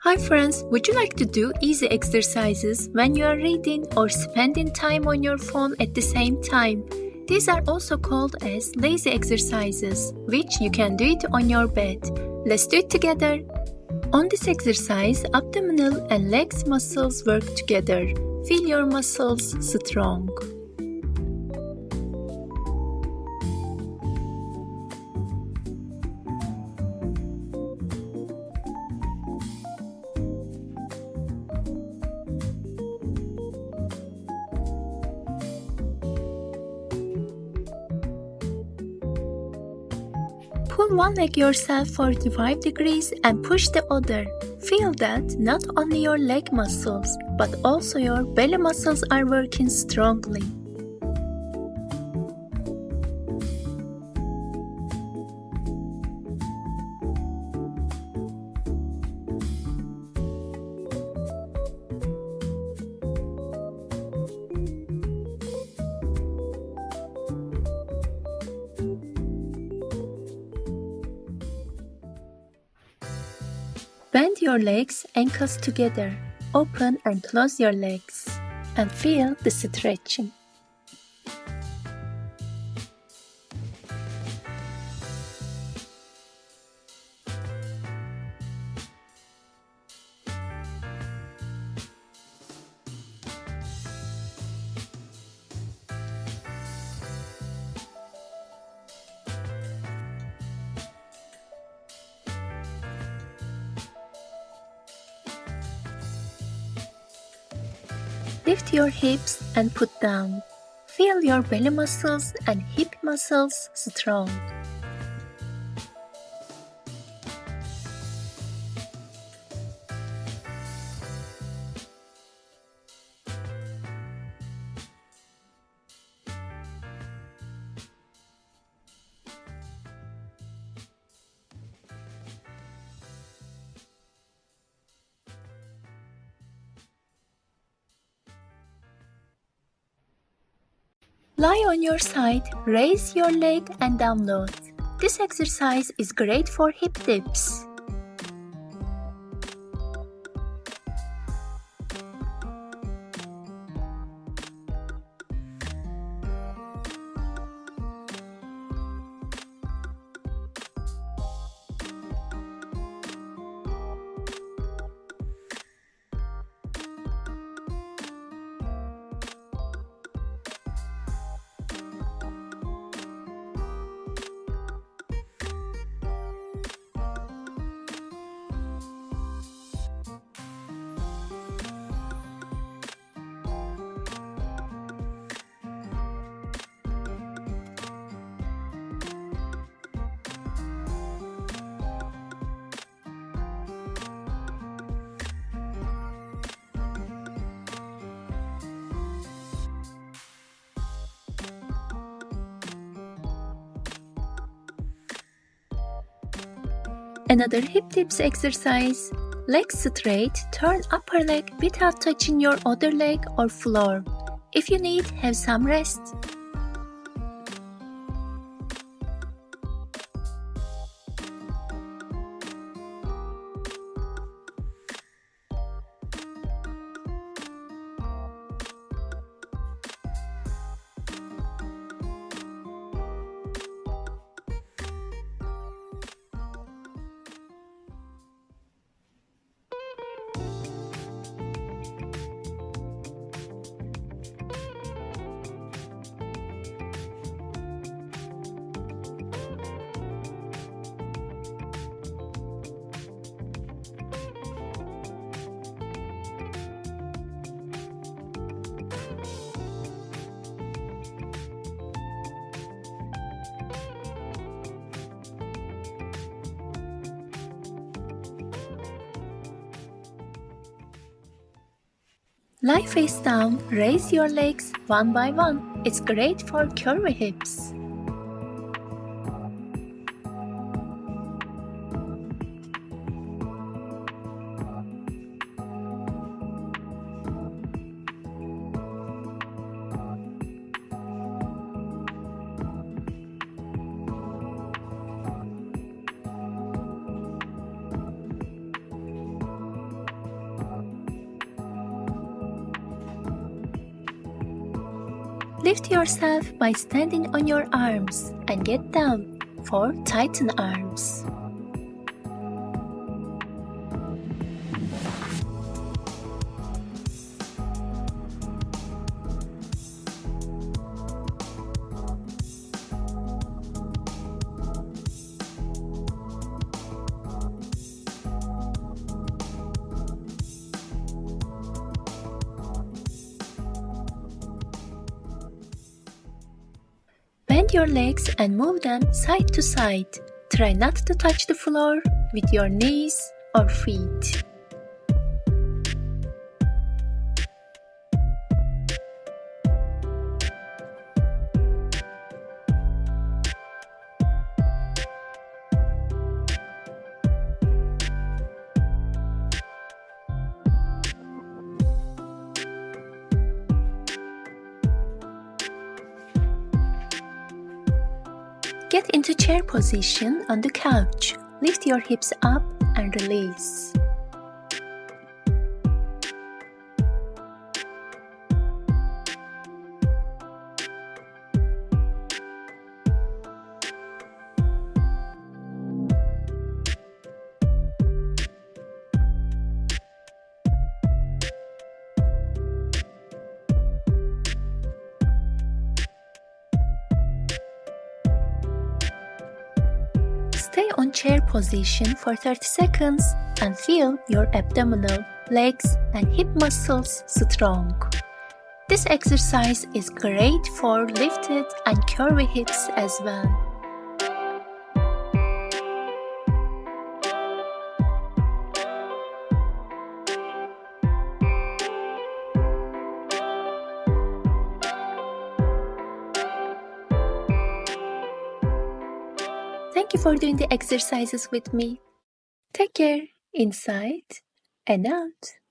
Hi friends, would you like to do easy exercises when you are reading or spending time on your phone at the same time? These are also called as lazy exercises, which you can do it on your bed. Let's do it together. On this exercise, abdominal and legs muscles work together. Feel your muscles strong. Pull one leg yourself 45 degrees and push the other. Feel that not only your leg muscles, but also your belly muscles are working strongly. Bend your legs, ankles together. Open and close your legs and feel the stretching. Lift your hips and put down. Feel your belly muscles and hip muscles strong. Lie on your side, raise your leg and download. This exercise is great for hip dips. Another hip dips exercise. Legs straight, turn upper leg without touching your other leg or floor. If you need, have some rest. Lie face down, raise your legs one by one. It's great for curvy hips. Lift yourself by standing on your arms and get down for tighten arms. Bend your legs and move them side to side. Try not to touch the floor with your knees or feet. Get into chair position on the couch. Lift your hips up and release. Stay on chair position for 30 seconds and feel your abdominal, legs and hip muscles strong. This exercise is great for lifted and curvy hips as well. Thank you for doing the exercises with me. Take care, inside and out.